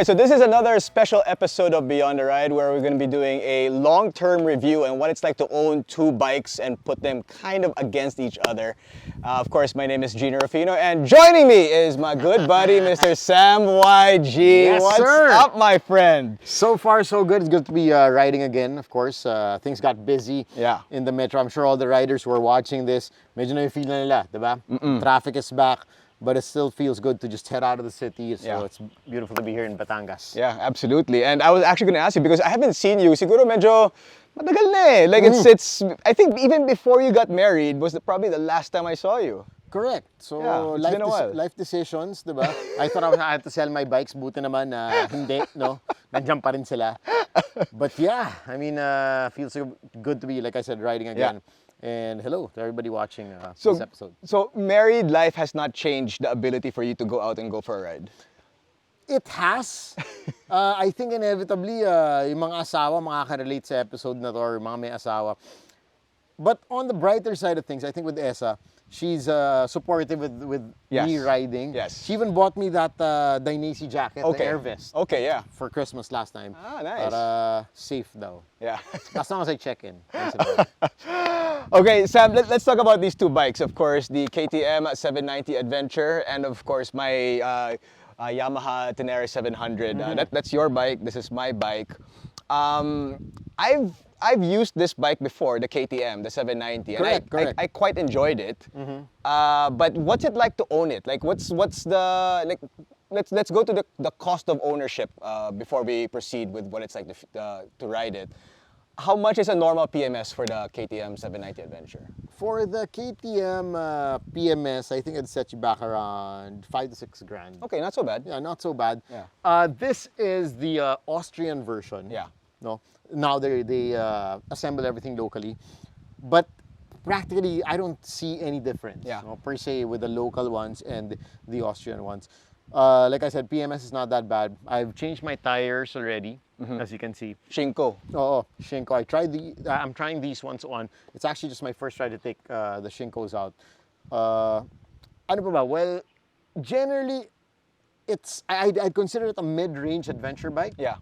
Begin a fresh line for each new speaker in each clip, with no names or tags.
right, so this is another special episode of Beyond the Ride where we're going to be doing a long-term review and what it's like to own two bikes and put them kind of against each other. Of course, my name is Jinno and joining me is my good buddy, Mr. Sam YG.
Yes,
What's
sir.
up, my friend?
So far, so good. It's good to be riding again, of course. Things got busy in the metro. I'm sure all the riders who are watching this, medyo na-feel na nila, diba? Traffic is back, but it still feels good to just head out of the city. So it's beautiful to be here in Batangas.
Yeah, absolutely. And I was actually going to ask you because I haven't seen you. Siguro medyo matagal na eh. Like it's I think even before you got married was probably the last time I saw you.
Correct. So
it's been a while.
life decisions, diba? I thought I had to sell my bikes. Buti naman na hindi, no? Nandiyan pa rin sila. But yeah, I mean, feels so good to be, like I said, riding again. And hello to everybody watching this episode.
So married life has not changed the ability for you to go out and go for a ride?
It has. I think inevitably, yung mga asawa makaka-relate sa episode na to or mga may asawa. But on the brighter side of things, I think with Esa, she's supportive with me riding.
Yes.
She even bought me that Dainese jacket, the air vest.
Okay, yeah.
For Christmas last time.
Ah, nice.
Para safe daw.
Yeah.
As long as I check in.
Okay, Sam, let's talk about these two bikes. Of course, the KTM 790 Adventure and of course my Yamaha Ténéré 700. That's your bike. This is my bike. I've used this bike before, the KTM, the 790, and
correct.
I quite enjoyed it. But what's it like to own it? Like, what's the like? Let's go to the cost of ownership before we proceed with what it's like to ride it. How much is a normal PMS for the KTM 790 Adventure?
For the KTM PMS, I think it set you back around 5 to 6 grand.
Okay, not so bad.
Yeah, not so bad.
Yeah.
This is the Austrian version.
Yeah.
No, now they assemble everything locally, but practically I don't see any difference.
Yeah.
No, per se with the local ones and the Austrian ones. Like I said, PMS is not that bad. I've changed my tires already, as you can see.
Shinko.
Oh, Shinko. I'm trying these ones on. It's actually just my first try to take the Shinkos out. Ano pa ba? Well, generally, I'd consider it a mid-range adventure bike.
Yeah.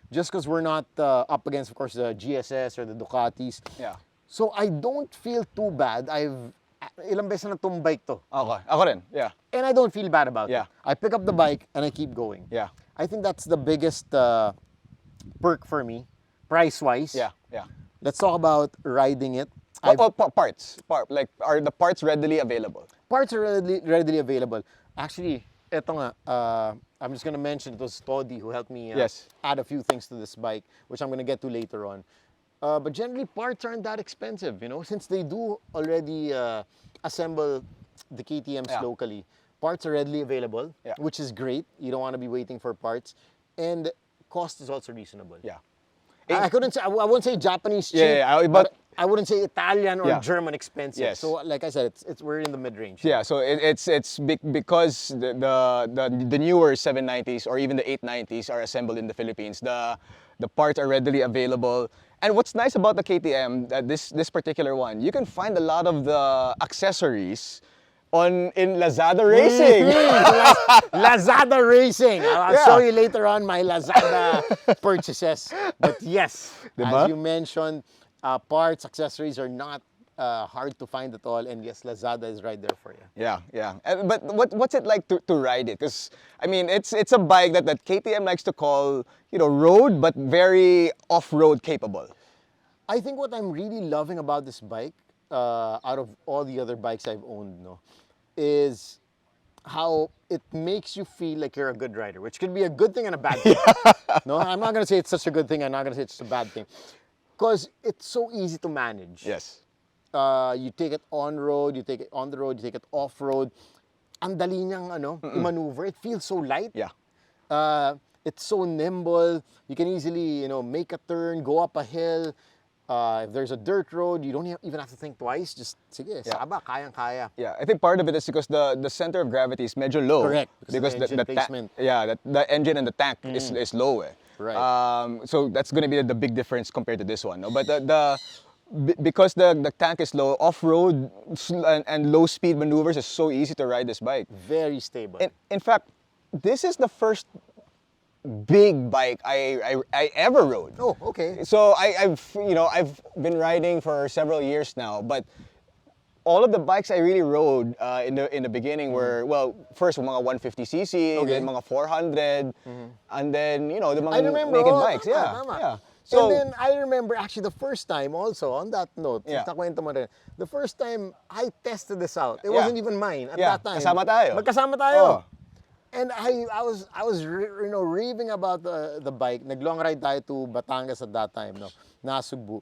Just because we're not up against, of course, the GSS or the Ducatis.
Yeah.
So I don't feel too bad. Ilang beses na itong bike to.
Okay. Ako rin. Yeah.
And I don't feel bad about it.
Yeah.
I pick up the bike and I keep going.
Yeah.
I think that's the biggest perk for me, price-wise.
Yeah. Yeah.
Let's talk about riding it.
Parts. Are the parts readily available?
Parts are readily available. Actually, eto nga, I'm just gonna mention it was Toddy who helped me add a few things to this bike, which I'm gonna get to later on. But generally, parts aren't that expensive, you know, since they do already assemble the KTMs locally. Parts are readily available, which is great. You don't want to be waiting for parts, and cost is also reasonable.
Yeah.
I wouldn't say Japanese cheap, but I wouldn't say Italian or German expensive.
Yes.
So, like I said, we're in the mid-range.
Yeah, so it's because the newer 790s or even the 890s are assembled in the Philippines. The parts are readily available. And what's nice about the KTM, this particular one, you can find a lot of the accessories in Lazada Racing.
Lazada Racing. I'll show you later on my Lazada purchases. But yes, as you mentioned, parts, accessories are not hard to find at all. And yes, Lazada is right there for you.
Yeah, yeah. But what's it like to ride it? Because, I mean, it's a bike that KTM likes to call, you know, road, but very off-road capable.
I think what I'm really loving about this bike, out of all the other bikes I've owned, is how it makes you feel like you're a good rider, which could be a good thing and a bad thing. No, I'm not going to say it's such a good thing. I'm not going to say it's a bad thing. Because it's so easy to manage.
Yes.
You take it on road, you take it on the road, you take it off road. Ang dali niyang maneuver. It feels so light.
Yeah.
It's so nimble. You can easily, make a turn, go up a hill. If there's a dirt road, you don't even have to think twice. Just, sige, saba, kayang-kaya.
Yeah, I think part of it is because the center of gravity is medyo low.
Correct.
Because
the engine placement.
The engine and the tank is low.
Right.
So that's going to be the big difference compared to this one. No? But because the tank is low, off-road and low-speed maneuvers is so easy to ride this bike.
Very stable.
In fact, this is the first big bike I ever rode.
Oh, okay.
So I've been riding for several years now, but all of the bikes I really rode in the beginning were, well, first mga 150cc,
Okay.
then mga 400, and then the mga
I remember,
naked
oh,
bikes.
tama,
Yeah,
tama.
yeah.
And then I remember actually the first time also, on that note,
Yeah.
nakwento mo rin, the first time I tested this out, it
Yeah.
wasn't even mine at
Yeah,
that time.
kasama tayo.
Magkasama tayo.
Oh.
And I was raving about the bike. Nag-long ride tayo to Batangas at that time, no, Nasugbu.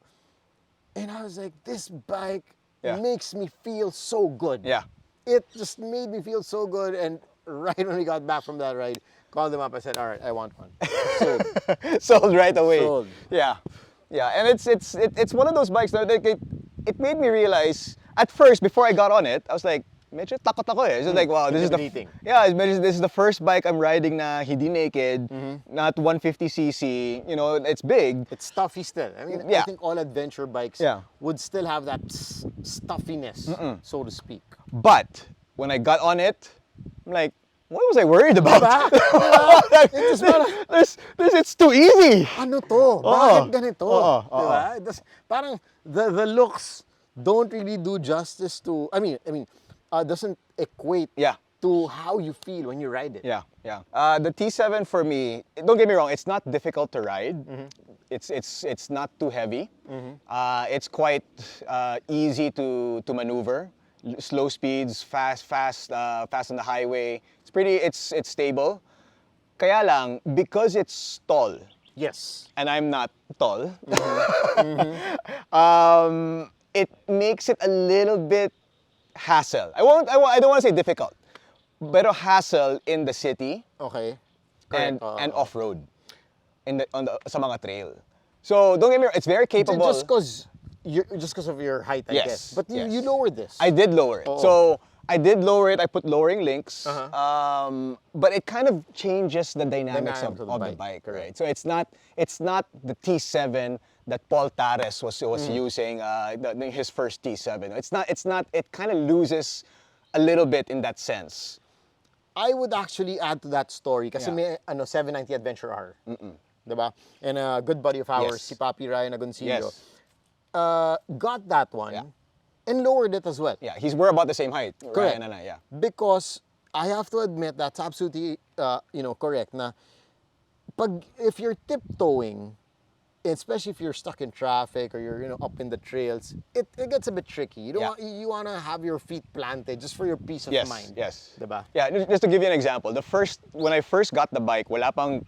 And I was like, this bike
Yeah.
makes me feel so good.
Yeah.
It just made me feel so good. And right when we got back from that ride, called them up. I said, all right, I want one. Sold.
Sold right away.
Sold.
Yeah, yeah, and it's one of those bikes that it made me realize at first before I got on it, I was like, medyo takot ako eh. It's just like, wow, this is the
Intimidating.
yeah, this is the first bike I'm riding na hindi naked, not 150cc. It's big.
It's stuffy still. I mean,
Yeah.
I think all adventure bikes
Yeah.
would still have that stuffiness, so to speak.
But when I got on it, I'm like, what was I worried about?
Diba? It's parang,
It's too easy.
ano to? Bakit ganito?
Oo,
Diba? Parang the looks don't really do justice to, doesn't equate
Yeah.
to how you feel when you ride it.
Yeah, yeah. The T7 for me, don't get me wrong, it's not difficult to ride. It's not too heavy. It's quite easy to maneuver. Slow speeds, fast on the highway. It's stable. Kaya lang, because it's tall,
Yes.
and I'm not tall, it makes it a little bit hassle. I don't want to say difficult, but a hassle in the city
Okay.
and
Correct.
and off road, sa mga trail. So don't get me wrong, it's very capable.
Just because of your height, I
Yes,
guess. But
yes.
you lowered this.
I did lower it.
Oo.
So I did lower it. I put lowering links,
Uh-huh.
but it kind of changes the dynamics
Dynamics
of
of
the
the
bike, right? So it's not the T7 that Paul Tares was using, his first T7. It's not. It kind of loses a little bit in that sense.
I would actually add to that story kasi
Yeah.
may 790 Adventure R. Diba? And a good buddy of ours,
Yes.
si Papi Ryan Agoncillo,
Yes.
got that one
Yeah.
and lowered it as well.
Yeah, we're about the same height.
Correct.
Ryan and I, yeah.
Because I have to admit that's absolutely correct na if you're tiptoeing, especially if you're stuck in traffic or you're up in the trails, it gets a bit tricky. You don't
Yeah.
want, you want to have your feet planted just for your peace of
Yes,
mind.
yes.
Diba?
Yeah, just to give you an example, when I first got the bike, wala pang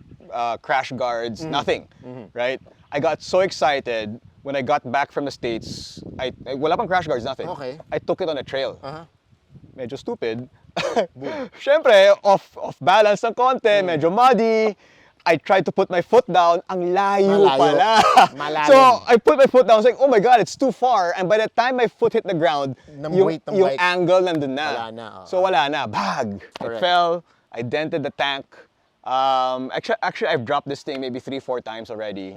crash guards, nothing, right? I got so excited when I got back from the States. Wala pang crash guards, nothing.
Okay.
I took it on a trail.
Uh-huh.
Medyo stupid. Siyempre, off balance ng konti, medyo muddy. I tried to put my foot down, ang layo
Malayo.
pala.
Malalim.
So I put my foot down, I was like, oh my God, it's too far. And by the time my foot hit the ground,
Weight ng
yung
bike.
angle nandun na.
Wala na, oo.
So wala na, bag. It
Correct.
fell, I dented the tank. Actually, I've dropped this thing maybe 3-4 times already,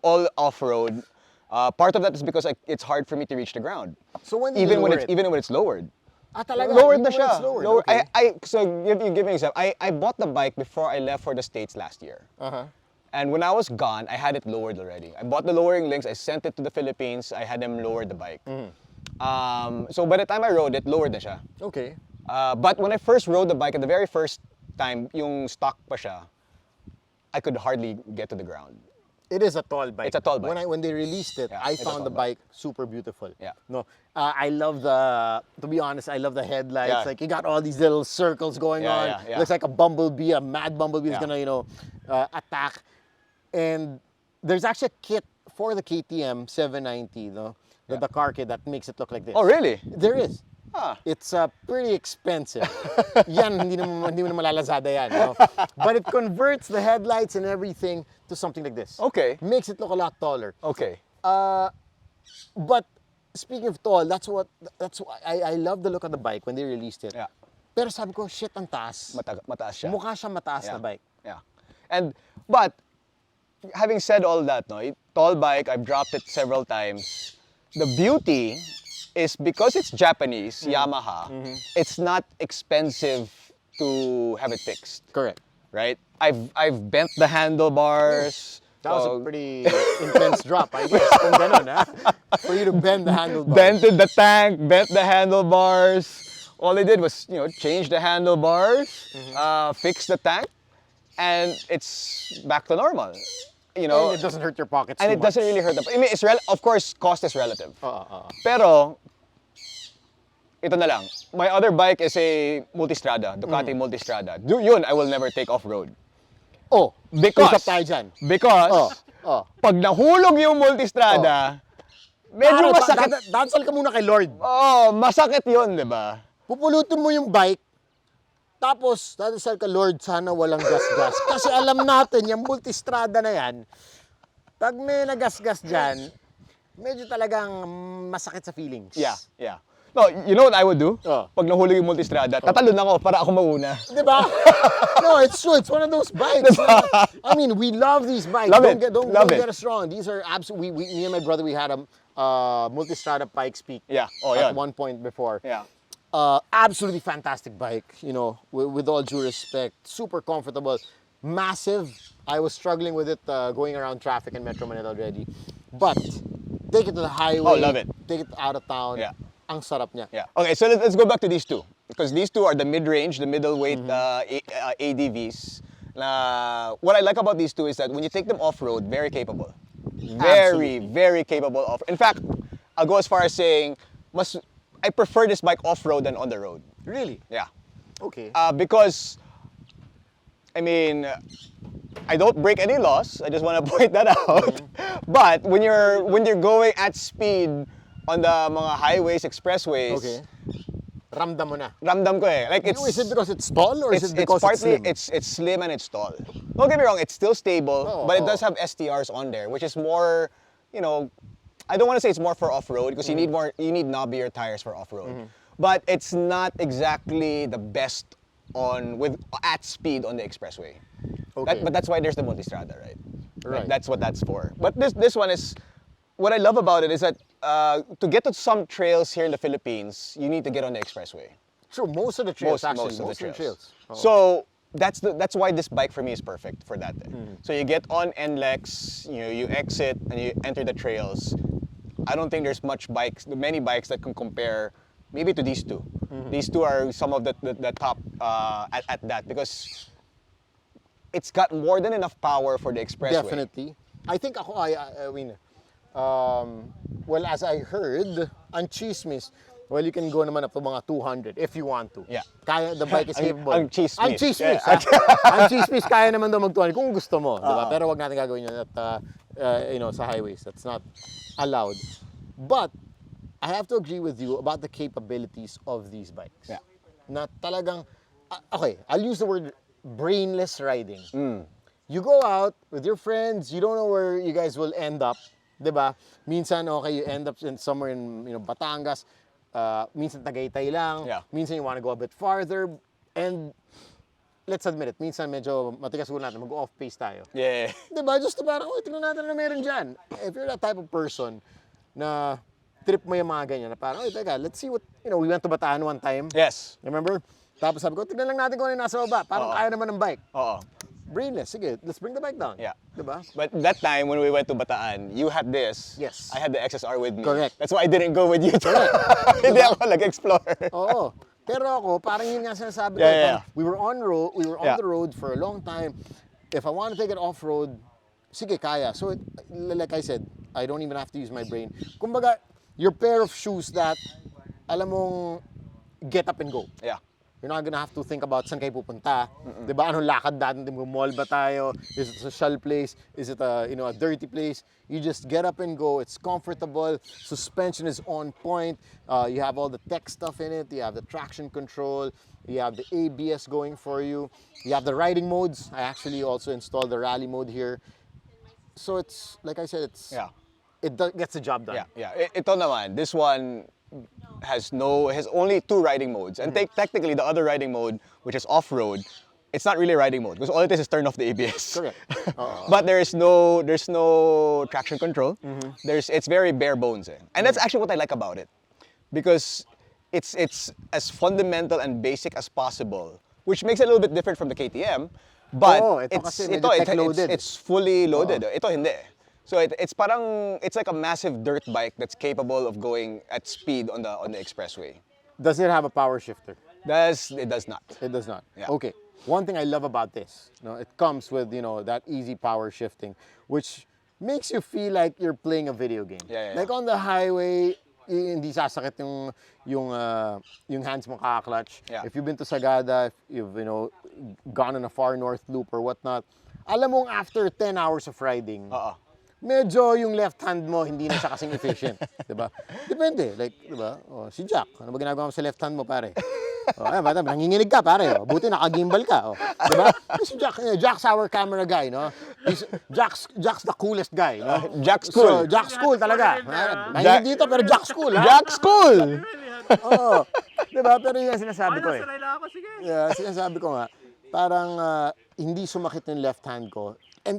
all off-road. Part of that is because it's hard for me to reach the ground.
So when did you lower it?
Even when it's lowered.
Ah, talaga?
Lowered na
Even when
siya.
it's lowered,
Lower-
okay.
So give me an example. I bought the bike before I left for the States last year.
Uh-huh.
And when I was gone, I had it lowered already. I bought the lowering links, I sent it to the Philippines, I had them lower the bike. So by the time I rode it, lowered na siya.
Okay.
But when I first rode the bike, at the very first time, yung stock pa siya, I could hardly get to the ground.
It is a tall bike.
It's a tall bike.
When they released it,
Yeah,
I
it's a
found the
tall bike.
bike super beautiful.
Yeah.
No, I love to be honest, I love the headlights.
Yeah.
Like you got all these little circles going
Yeah,
on.
yeah, yeah.
Looks like a bumblebee, a mad bumblebee is
Yeah.
gonna, attack. And there's actually a kit for the KTM 790, no? The car kit that makes it look like this.
Oh, really?
There is.
Ah.
It's pretty expensive. Yan, hindi mo na malalazada yan. No? But it converts the headlights and everything to something like this.
Okay.
Makes it look a lot taller.
Okay.
But speaking of tall, that's why I love the look of the bike when they released it.
Yeah.
Pero sabi ko, shit, ang taas.
Mataas siya.
Mukha siya mataas na bike.
Yeah. But having said all that, no, tall bike, I've dropped it several times. The beauty is because it's Japanese, Yamaha, it's not expensive to have it fixed,
Correct.
right? I've bent the handlebars.
That was a pretty intense drop, I guess. Kung ganun, ha? For you to bend the handlebars.
Dented the tank, bent the handlebars. All they did was, change the handlebars, fix the tank, and it's back to normal.
And it doesn't hurt your pockets
and
too
it doesn't
much.
really hurt them. I mean, of course, cost is relative. Pero, ito na lang. My other bike is a Multistrada, Ducati Multistrada. Yun, I will never take off-road.
Oh,
Because,
usap tayo dyan.
Pag nahulog yung Multistrada, medyo masakit.
Dansal ka muna kay Lord.
Masakit yun, di ba?
Pupulutin mo yung bike, tapos dadasal ka, Lord, sana walang gas-gas. Kasi alam natin, yung Multistrada na yan, pag may nagasgas dyan, medyo talagang masakit sa feelings.
Yeah. No, you know what I would do? Pag nahulog yung Multistrada, tatalon ako para ako mauna.
Diba? No, it's true. It's one of those bikes. I mean, we love these bikes. Don't get us wrong. These are absolutely. Me and my brother, we had a Multistrada Pikes Peak.
Yeah.
At one point before.
Yeah.
Absolutely fantastic bike. With all due respect, super comfortable, massive. I was struggling with it going around traffic in Metro Manila already, but take it to the highway.
Love it.
Take it out of town.
Yeah.
Ang sarap niya.
Yeah. Okay, so let's go back to these two. Because these two are the mid-range, the middleweight ADVs. What I like about these two is that when you take them off-road, very capable. Very capable of. In fact, I'll go as far as saying, I prefer this bike off-road than on the road.
Really?
Yeah.
Okay.
Because, I mean, I don't break any laws. I just want to point that out. But when you're going at speed on the mga highways, expressways,
okay. Ramdam mo na.
Ramdam ko eh. Like
is it because it's tall or is it because it's slim?
It's slim and it's tall. Don't get me wrong, it's still stable, but it does have STRs on there, which is more, I don't want to say it's more for off-road because you need knobbier tires for off-road. But it's not exactly the best at speed on the expressway.
Okay.
But that's why there's the Multistrada, right?
Right.
That's what that's for. But this one is, what I love about it is that to get to some trails here in the Philippines, you need to get on the expressway.
True, most of the trails
Most of the trails.
Oh.
So that's why this bike for me is perfect for that. So you get on NLEX, you exit and you enter the trails. I don't think there's many bikes that can compare maybe to these two. These two are some of the top at that because it's got more than enough power for the expressway.
Definitely. I think I mean, well, as I heard, ang chismis, well, you can go naman up to mga 200 if you want to.
Yeah.
The bike is capable.
Ang chismis.
Ang chismis.
Yeah.
Ang chismis, kaya naman daw mag-200 kung gusto mo. Diba? Pero wag natin gagawin yun at, sa highways. That's not allowed. But, I have to agree with you about the capabilities of these bikes.
Yeah.
Na talagang, okay, I'll use the word brainless riding. You go out with your friends, you don't know where you guys will end up, diba? Minsan, okay, you end up somewhere in Batangas, minsan Tagaytay lang, minsan you want to go a bit farther, and let's admit it, minsan medyo matigas ulo natin, mag-off-pace tayo.
Yeah.
Diba? Just to parang, tingnan natin na meron dyan. If you're that type of person na trip mo yung mga ganyan, na parang, teka, let's see what, we went to Bataan one time.
Yes.
Remember? Tapos sabi ko, tignan lang natin kung ano yung nasa baba. Parang kaya naman ng bike.
Oo.
Brainless. Sige, let's bring the bike down.
Yeah.
Diba?
But that time when we went to Bataan, you had this.
Yes.
I had the XSR with me.
Correct.
That's why I didn't go with you.
Correct.
Hindi ako nag-explore.
Oo. Pero ako, parang yun nga sinasabi ko.
Yeah.
We were on the road for a long time. If I want to take it off-road, sige, kaya. So, like I said, I don't even have to use my brain. Kumbaga, your pair of shoes that, alam mong, get up and go.
Yeah.
You're not gonna have to think about saan kayo pupunta. Diba? Anong lakad natin? Mall ba tayo? Is it a social place? Is it a dirty place? You just get up and go. It's comfortable. Suspension is on point. You have all the tech stuff in it. You have the traction control. You have the ABS going for you. You have the riding modes. I actually also installed the rally mode here. So it's, like I said, it gets the job done.
Yeah. Ito naman, this one has only 2 riding modes. And technically the other riding mode, which is off-road, it's not really a riding mode because all it is turn off the ABS.
Correct.
But there's no traction control. It's very bare bones. And that's actually what I like about it. Because it's as fundamental and basic as possible, which makes it a little bit different from the KTM. But
ito kasi medyo tech-loaded.
it's fully loaded. Ito hindi. So it's like a massive dirt bike that's capable of going at speed on the expressway.
Does it have a power shifter?
It does not.
It does not.
Yeah.
Okay. One thing I love about this, it comes with that easy power shifting, which makes you feel like you're playing a video game.
Yeah.
Like on the highway, hindi sasakit yung hands mo kaka-clutch.
Yeah.
If you've been to Sagada, if you've gone on a far north loop or whatnot, alam mong after 10 hours of riding, medyo yung left hand mo hindi na siya kasing efficient, 'di ba? Depende, like, 'di ba? Si Jack, ano ba ginagawa mo sa left hand mo, pare? Bata, nanginginig ka, pare. Buti naka-gimbal ka, 'di ba? Si Jack's our camera guy, no? Jack's the coolest guy, no?
Jack's cool.
So, Jack's cool talaga. Nanginig dito pero Jack's cool, ha?
Jack's cool.
Oo. 'Di ba? Pero yung sinasabi ko
Sanay ako, sige.
Yeah, sinasabi ko nga, parang hindi sumakit yung left hand ko. And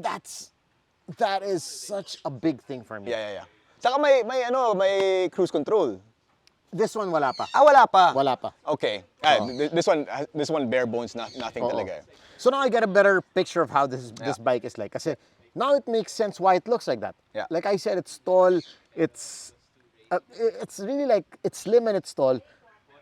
that is such a big thing for me.
Yeah. Saka may cruise control.
This one wala pa.
Wala pa.
Wala pa.
Okay. This one bare bones, nothing talaga.
So now I get a better picture of how this bike is like. Kasi now it makes sense why it looks like that.
Yeah.
Like I said, it's tall. It's really like, it's slim and it's tall.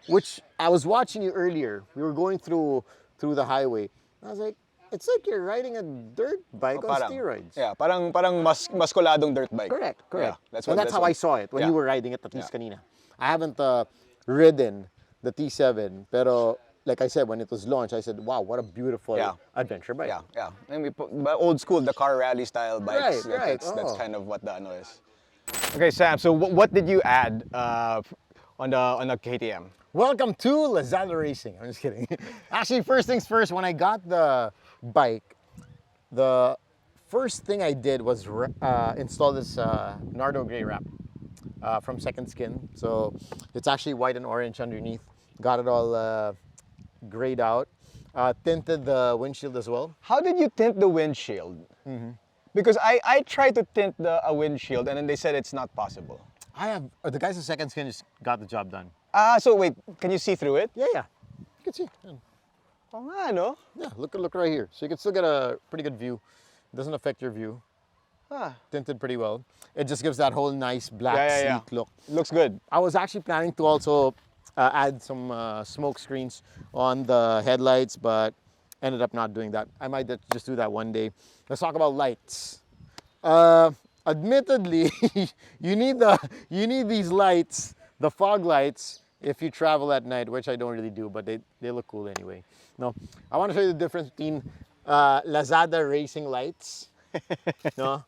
Which I was watching you earlier. We were going through the highway. I was like, it's like you're riding a dirt bike on steroids.
Yeah, parang maskuladong dirt bike.
Correct.
Yeah,
That's how I saw it when you were riding it at least kanina. I haven't ridden the T7, pero like I said, when it was launched, I said, wow, what a beautiful adventure bike.
Yeah. I mean, old school, the car rally style bikes.
Right.
That's kind of what the ano is. Okay, Sam, so what did you add on the KTM?
Welcome to Lazada Racing. I'm just kidding. Actually, first things first, when I got the bike, the first thing I did was install this Nardo Gray wrap from Second Skin. So it's actually white and orange underneath. Got it all grayed out. Tinted the windshield as well.
How did you tint the windshield? Because I tried to tint a windshield and then they said it's not possible.
The guys at Second Skin just got the job done.
So wait, can you see through it?
Yeah. You can see.
Oh nga, no?
Yeah, look right here. So you can still get a pretty good view. It doesn't affect your view. Tinted pretty well. It just gives that whole nice black sleek look.
Looks good.
I was actually planning to also add some smoke screens on the headlights, but ended up not doing that. I might just do that one day. Let's talk about lights. Admittedly, you need these lights, the fog lights, if you travel at night, which I don't really do, but they look cool anyway. No, I want to show you the difference between Lazada racing lights. No,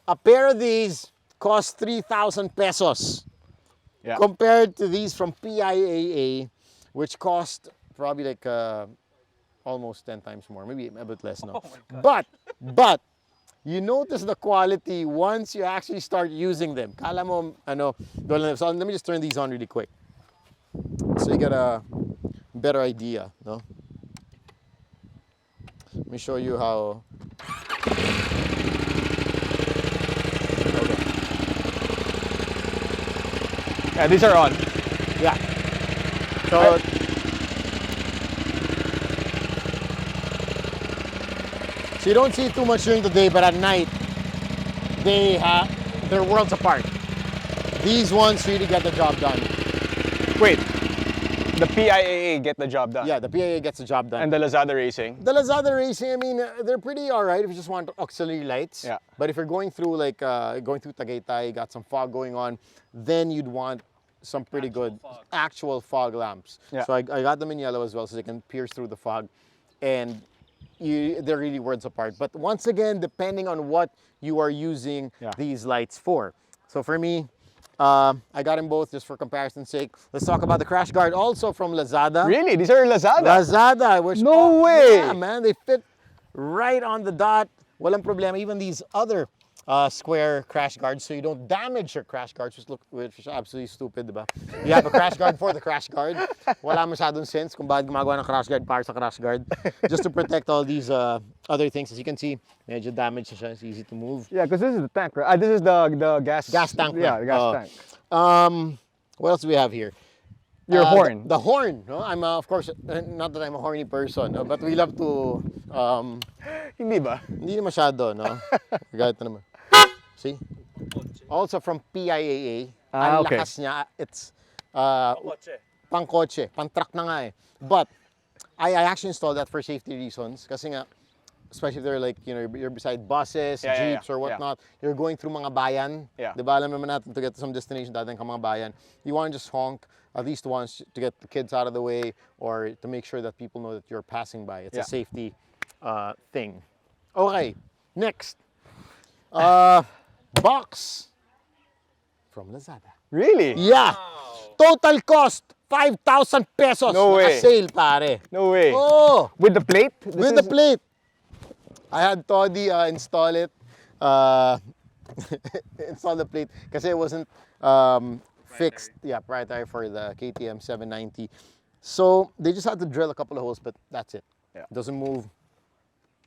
a pair of these cost 3,000 pesos compared to these from PIAA, which cost probably like almost 10 times more, maybe a bit less. No, but you notice the quality once you actually start using them. Kala mo, so let me just turn these on really quick, so you get a better idea. No, let me show you how.
Yeah, these are on.
Yeah. So you don't see too much during the day, but at night they're worlds apart. These ones really get the job done.
Wait, the PIAA get the job done?
Yeah, the PIAA gets the job done.
And the Lazada Racing?
The Lazada Racing, I mean, they're pretty all right if you just want auxiliary lights.
Yeah.
But if you're going through going through Tagaytay, got some fog going on, then you'd want some pretty actual fog lamps.
Yeah.
So I got them in yellow as well, so they can pierce through the fog, and they're really worlds apart. But once again, depending on what you are using these lights for. So for me, I got them both just for comparison's sake. Let's talk about the crash guard, also from Lazada.
Really? These are Lazada?
Lazada, which
no way!
Yeah, man, they fit right on the dot. Walang problema. Even these other square crash guards, so you don't damage your crash guards, which is absolutely stupid, diba? You have a crash guard for the crash guard. Wala masyadong sense kung bakit gumagawa ng crash guard para sa crash guard. Just to protect all these other things. As you can see, medyo damage siya. It's easy to move.
Yeah, because this is the tank, right? This is the gas
tank.
Yeah, the gas tank.
What else do we have here?
Your horn.
The horn. No? I'm of course not that I'm a horny person, no? But we love to.
Hindi ba?
Hindi na masyado, no? Gayet na naman. See? Also from PIAA. Ang
okay.
lakas niya. It's pang-kotse. Pang-truck na nga eh. But I actually installed that for safety reasons. Kasi nga, especially if they're like, you know, you're beside buses, jeeps, or whatnot. You're going through mga bayan. Diba, alam naman natin to get to some destination, dating ka mga bayan. You want to just honk at least once to get the kids out of the way or to make sure that people know that you're passing by. It's a safety thing. Okay, next. Box from Lazada.
Really?
Yeah. Total cost, 5,000 pesos.
No way.
Naka-sale, pare.
No way.
Oh.
With the plate?
With the plate. I had Toddy install it. Install the plate kasi it wasn't fixed. Yeah, proprietary for the KTM 790. So they just had to drill a couple of holes, but that's it.
Yeah.
Doesn't move.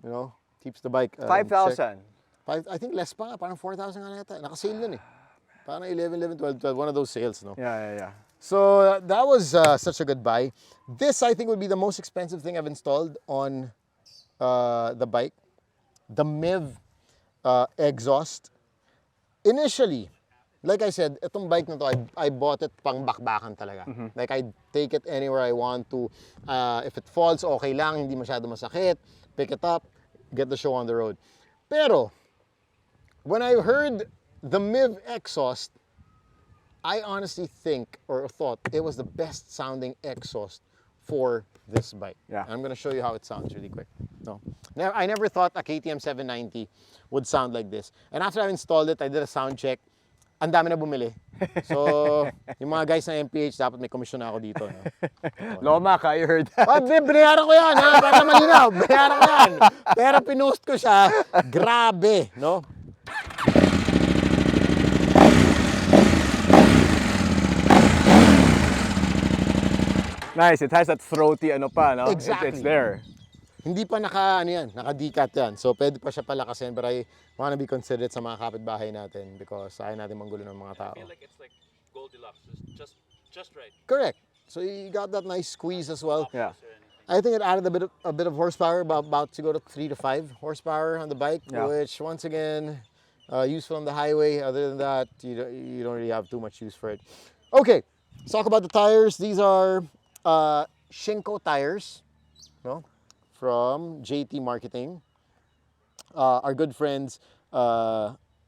You know, keeps the bike.
5,000.
I think less pa. Parang 4,000 nga yata. Naka-sale dun eh. Parang 11, 12. One of those sales, no?
Yeah.
So that was such a good buy. This, I think, would be the most expensive thing I've installed on the bike. The MIV exhaust. Initially, like I said, itong bike na to, I bought it pang bakbakan talaga. Like, I take it anywhere I want to. If it falls, okay lang, hindi masyado masakit. Pick it up, get the show on the road. Pero, when I heard the MIV exhaust, I honestly think or thought it was the best sounding exhaust for this bike.
Yeah.
I'm gonna show you how it sounds really quick. No, I never thought a KTM 790 would sound like this. And after I installed it, I did a sound check. Ang dami na bumili. So, yung mga guys na MPH, dapat may komisyon na ako dito. No?
Lomac, I heard that.
Binayaran ko yan, ha? Para malinaw. Binayaran ko yan. Pero pinost ko siya. Grabe, no?
Nice, it has that throaty ano pa, no?
Exactly.
It's there.
Hindi pa naka-decat yan. So, pwede pa siya palakasin, but I wanna be considerate sa mga kapitbahay natin because ayaw natin manggulo ng mga tao.
I feel like it's like Goldilocks, just right.
Correct. So, you got that nice squeeze as well.
Yeah.
I think it added a bit of horsepower, about to go to 3 to 5 horsepower on the bike, which, once again, useful on the highway. Other than that, you don't really have too much use for it. Okay, let's talk about the tires. These are Shinko tires, no? From JT Marketing. Our good friends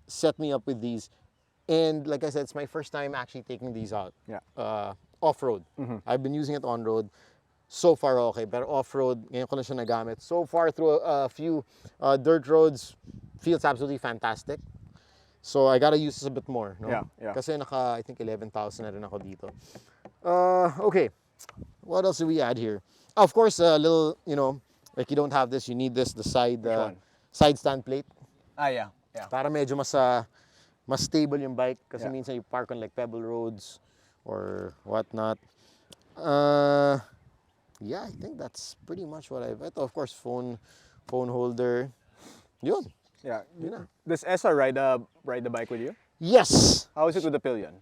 set me up with these. And like I said, it's my first time actually taking these out.
Yeah.
Off-road. I've been using it on-road. So far, okay. But off-road, ngayon ko na siya nagamit. So far, through a few dirt roads, feels absolutely fantastic. So I gotta use this a bit more. No?
Yeah.
Kasi I think 11,000 na rin ako dito. Okay. What else do we add here? Of course, a little, like you don't have this, you need this, the side stand plate.
Yeah.
Para medyo mas stable yung bike kasi minsan you park on like pebble roads or whatnot. Yeah, I think that's pretty much what I've. Ito, of course, phone holder. Yun.
Yeah. Does Essa ride the bike with you?
Yes.
How is it with the pillion?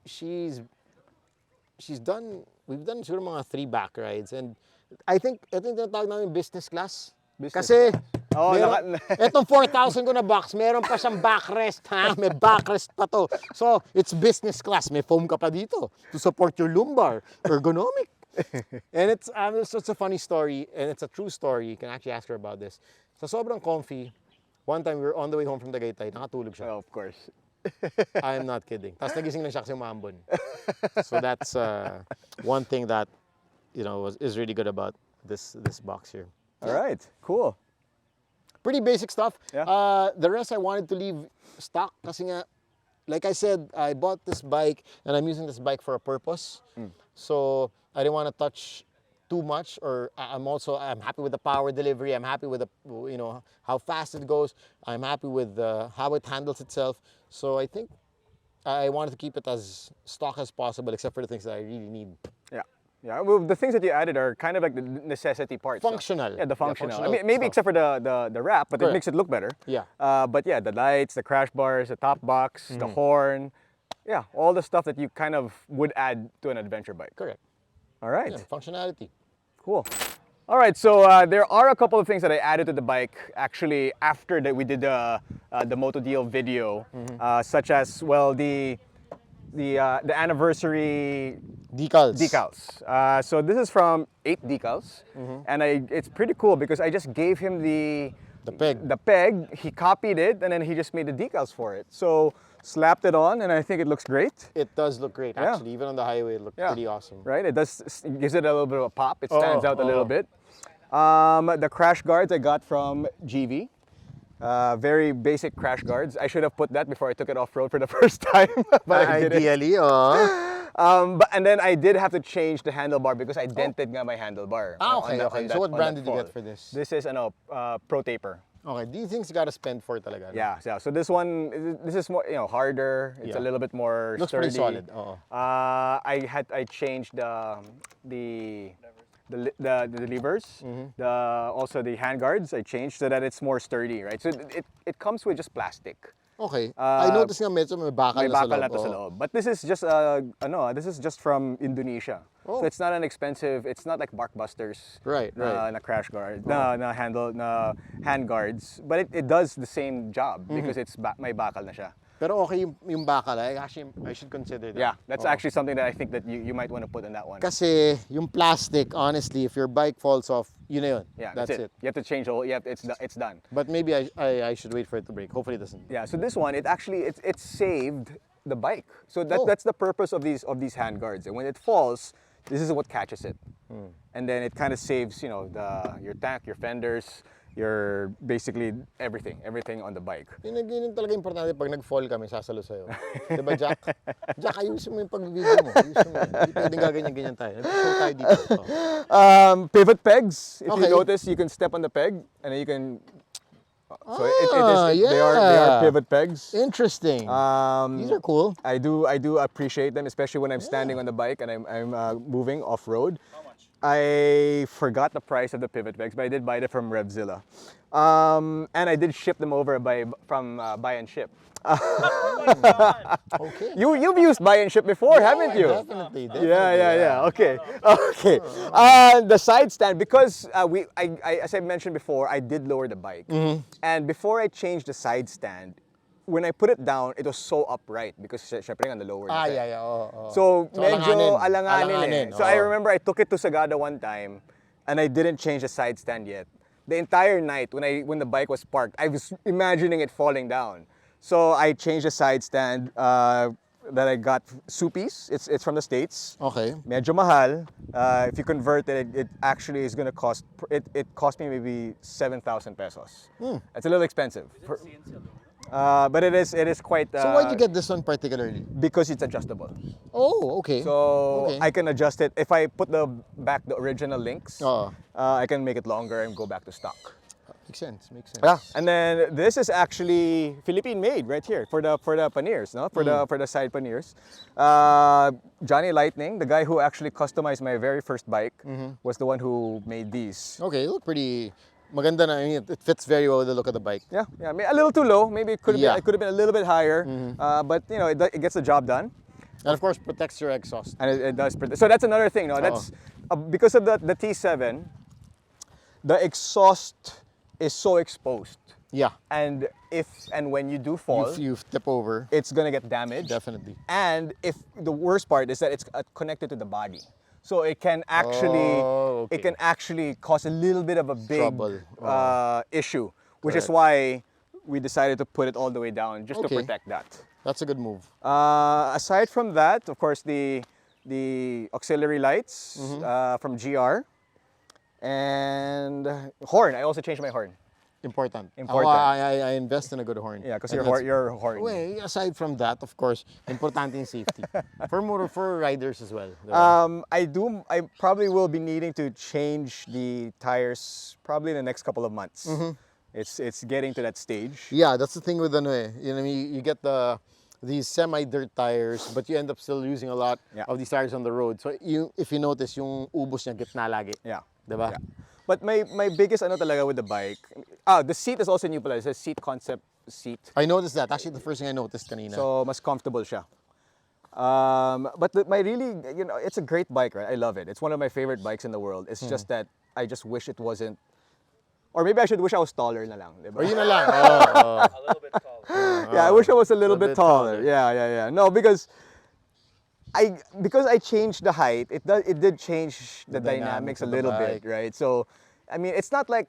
She's done. We've done siguro mga 3 back rides, and I think tinatawag namin business class. Kasi etong 4,000 ko na box, meron pa siyang backrest, ha? May backrest pa to. So, it's business class. May foam ka pa dito to support your lumbar. Ergonomic. And it's a funny story, and it's a true story. You can actually ask her about this. So, sobrang comfy. One time, we were on the way home from Tagaytay. Nakatulog siya.
Oh, of course.
I'm not kidding. Tapos nagising lang siya kasi umambon. So, that's one thing that, is really good about this box here.
All right, cool.
Pretty basic stuff.
Yeah.
The rest I wanted to leave stock kasi nga, like I said, I bought this bike and I'm using this bike for a purpose. So I didn't want to touch too much, or I'm happy with the power delivery. I'm happy with how fast it goes. I'm happy with how it handles itself. So I think I wanted to keep it as stock as possible, except for the things that I really need.
Yeah, well, the things that you added are kind of like the necessity parts.
Functional.
Yeah, the functional.
functional
I mean, maybe
stuff.
except for the wrap, but it makes it look better.
Yeah.
But yeah, the lights, the crash bars, the top box, the horn, Yeah, all the stuff that you kind of would add to an adventure bike.
Correct.
All right.
Yeah, functionality.
Cool. All right, so there are a couple of things that I added to the bike actually after that we did the MotoDeal video, such as, well, the anniversary decals. So this is from 8 decals, and it's pretty cool because I just gave him the peg, he copied it, and then he just made the decals for it. So slapped it on, and I think it looks great.
It does look great, actually. Even on the highway, it looks pretty awesome.
Right? It gives it a little bit of a pop. It stands out a little bit. The crash guards I got from GV. Very basic crash guards. I should have put that before I took it off-road for the first time. But I didn't.
Ideally,
And then I did have to change the handlebar because I dented my handlebar.
Okay. So what brand did you get for this?
This is Pro Taper.
Okay, these things you gotta spend for talaga.
Yeah. So this is more harder. It's a little bit more
Looks
sturdy.
pretty solid.
I changed the levers, also the handguards. I changed so that it's more sturdy, right? So it comes with just plastic.
Okay. I noticed nga medyo may bakal
na to sa loob. But this is just this is just from Indonesia. So it's not an expensive. It's not like Barkbusters.
Right.
Na crash guard, na hand guards. But it does the same job because it's may bakal na siya.
Pero okay yung bakal. Actually, I should consider that.
Yeah, that's actually something that I think that you might want to put in that one.
Kasi yung plastic, honestly, if your bike falls off, yun na yun.
Yeah,
that's it.
You have to change all. Yeah, it's done.
But maybe I should wait for it to break. Hopefully it doesn't.
Yeah. So this one, it saved the bike. So that's the purpose of these handguards. And when it falls, this is what catches it. And then it kind of saves your tank, your fenders, your basically everything on the bike.
Yun talaga importante pag nag-fall kami, sasalo sa'yo. Diba, Jack? Jack, ayusin mo yung pag-video mo. Ayusin mo. Hindi pwedeng gaganyan-ganyan tayo. Nag-show tayo dito.
Pivot pegs. If you notice, you can step on the peg and then you can. So they are pivot pegs.
Interesting. These are cool.
I do appreciate them, especially when I'm standing on the bike and I'm moving off road. I forgot the price of the pivot pegs, but I did buy them from Revzilla. And I did ship them over from Buy and Ship.
Okay.
You've used Buy and Ship before, haven't you?
Definitely.
Yeah. Okay. The side stand, because as I mentioned before, I did lower the bike, and before I changed the side stand, when I put it down, it was so upright because syempre on the lower. So medyo alanganin. So I remember I took it to Sagada one time, and I didn't change the side stand yet. The entire night when the bike was parked, I was imagining it falling down. So I changed the side stand that I got Supis. It's from the States.
Okay.
Medyo mahal. If you convert it, it actually is going to cost. It cost me maybe 7,000 pesos. It's a little expensive. But it is quite.
So why'd you get this one particularly?
Because it's adjustable.
Oh, okay.
So I can adjust it. If I put the original links, I can make it longer and go back to stock.
Makes sense.
Yeah, and then this is actually Philippine made right here for the panniers, no? For the side panniers. Johnny Lightning, the guy who actually customized my very first bike, was the one who made these.
Okay, look pretty. Maganda na. I mean, it fits very well with the look of the bike.
Yeah. A little too low. Maybe it could have been a little bit higher. But it gets the job done.
And of course, protects your exhaust.
And it does protect. So that's another thing. No, that's because of the T7. The exhaust is so exposed.
Yeah.
And when you do fall,
you tip over,
it's gonna get damaged.
Definitely.
And if the worst part is that it's connected to the body. So it can actually cause a little bit of a big issue, which is why we decided to put it all the way down just to protect that.
That's a good move.
Aside from that, of course, the auxiliary lights from GR and horn. I also changed my horn.
Important. I invest in a good horn.
Yeah, because you're horny.
Well, aside from that, of course, important in safety for riders as well.
I probably will be needing to change the tires probably in the next couple of months. It's getting to that stage.
Yeah, that's the thing with you get these semi-dirt tires, but you end up still using a lot of these tires on the road. So if you notice, yung ubos niya gitna lagi.
Yeah.
Diba?
Yeah. But my biggest talaga with the bike, the seat is also new pala. It's a seat concept seat.
I noticed that. Actually, the first thing I noticed kanina.
So mas comfortable siya. But my really, it's a great bike, right? I love it. It's one of my favorite bikes in the world. It's just that I just wish it wasn't, or maybe I should wish I was taller na lang, diba?
Or yun na lang.
A little bit taller.
Yeah, I wish I was a little
Little
bit
bit
taller.
taller.
Yeah. No, because I changed the height, it did change the dynamics
dynamics
a
of the
little
bike.
bit, right? So, I mean, it's not like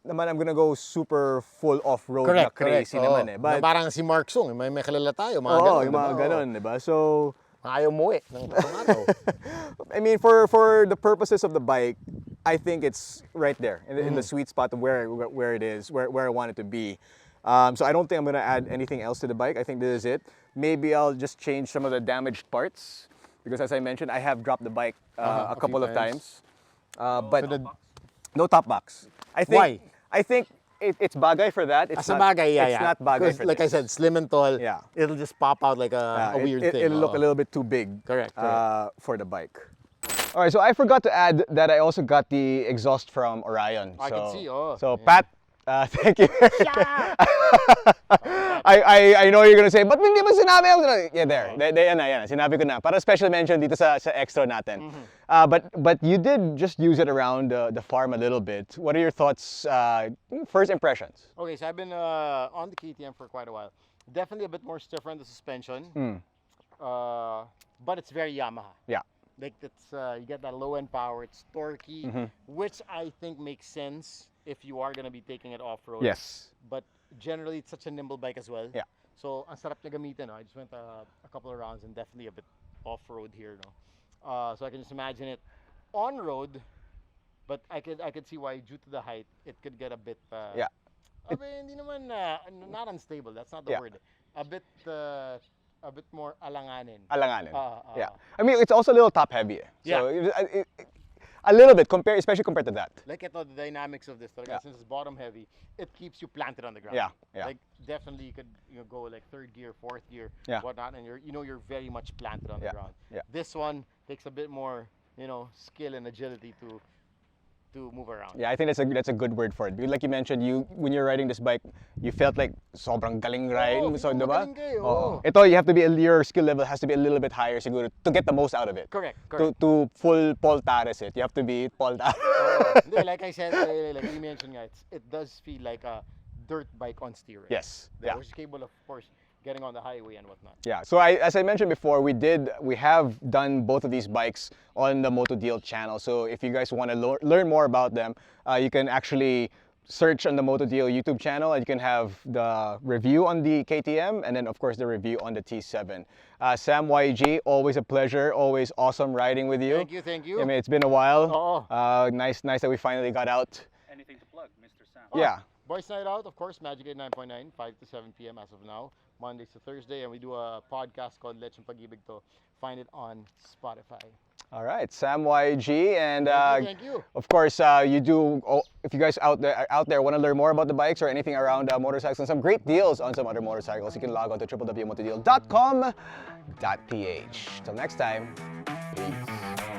naman I'm gonna go super full off-road na
Correct,
crazy
correct.
naman eh.
Na
But
parang si Mark Sung, may kilala tayo, mga
oo,
ganun,
yung mga
diba?
ganon, diba? So,
Ayaw mo ng tomato.
I mean, for the purposes of the bike, I think it's right there in the sweet spot of where it is, where I want it to be. So I don't think I'm gonna add anything else to the bike. I think this is it. Maybe I'll just change some of the damaged parts because, as I mentioned, I have dropped the bike a couple
few
of
times.
times. But
So
no top box. I think,
Why?
I think it's bagay for that. It's
As a bagay, yeah,
It's
yeah.
not bagay
Because,
for
like I
this.
said, slim and tall,
Yeah.
it'll just pop out like a weird thing.
It'll look a little bit too big.
Correct,
For the bike. All right, so I forgot to add that I also got the exhaust from Orion.
I can see, oh,
So
yeah.
Pat, thank you. I know you're gonna say, but hindi mo sinabi ako. Yeah, there. Yan. Sinabi ko na. Para special mention dito sa extra natin. But you did just use it around the farm a little bit. What are your thoughts, first impressions?
Okay, so I've been on the KTM for quite a while. Definitely a bit more stiffer on the suspension. But it's very Yamaha.
Yeah.
Like it's you get that low end power, it's torquey, which I think makes sense if you are gonna be taking it off road.
Yes.
But generally it's such a nimble bike as well.
Yeah.
So ang sarap niya gamitin. No? I just went a couple of rounds and definitely a bit off road here. No? So I can just imagine it on road, but I could see why due to the height it could get a bit.
Yeah.
Hindi naman not unstable. That's not the
Yeah.
word. A bit more alanganin.
Alanganin.
Ah.
Yeah. I mean, it's also a little top heavy.
Yeah.
So a little bit, especially compared to that.
Like the dynamics of this,
Yeah.
since it's bottom heavy, it keeps you planted on the ground.
Yeah.
Like definitely you could go like third gear, fourth gear,
Yeah.
whatnot, and you're very much planted on the
Yeah.
ground.
Yeah.
This one takes a bit more skill and agility to move around.
Yeah, I think that's a good word for it. Because like you mentioned, when you're riding this bike, you felt like sobrang galing ride. So, diba?
magaling kayo,
Oo.
oo.
Ito, you have to be your skill level has to be a little bit higher siguro to get the most out of it.
Correct.
To full Paul Tares it. You have to be Paul Tares.
Hindi, like I said, like you mentioned, it does feel like a dirt bike on steroids.
Yes. Yeah.
Which is capable of course, getting on the highway and whatnot.
Yeah, so as I mentioned before, we have done both of these bikes on the MotoDeal channel. So if you guys want to learn more about them, you can actually search on the MotoDeal YouTube channel and you can have the review on the KTM and then of course the review on the T7. Sam YG, always a pleasure, always awesome riding with you.
Thank you.
I mean, it's been a while.
Oo.
Nice that we finally got out.
Anything to plug, Mr. Sam?
Yeah.
Boys Night Out, of course, Magic 89.9, 5 to 7 p.m. as of now, Mondays to Thursday, and we do a podcast called Lechong Pag-ibig To. Find it on Spotify.
All right, Sam YG, and
Thank you.
of course, if you guys out there want to learn more about the bikes or anything around motorcycles and some great deals on some other motorcycles, you can log on to www.motodeal.com.ph. Till next time, peace.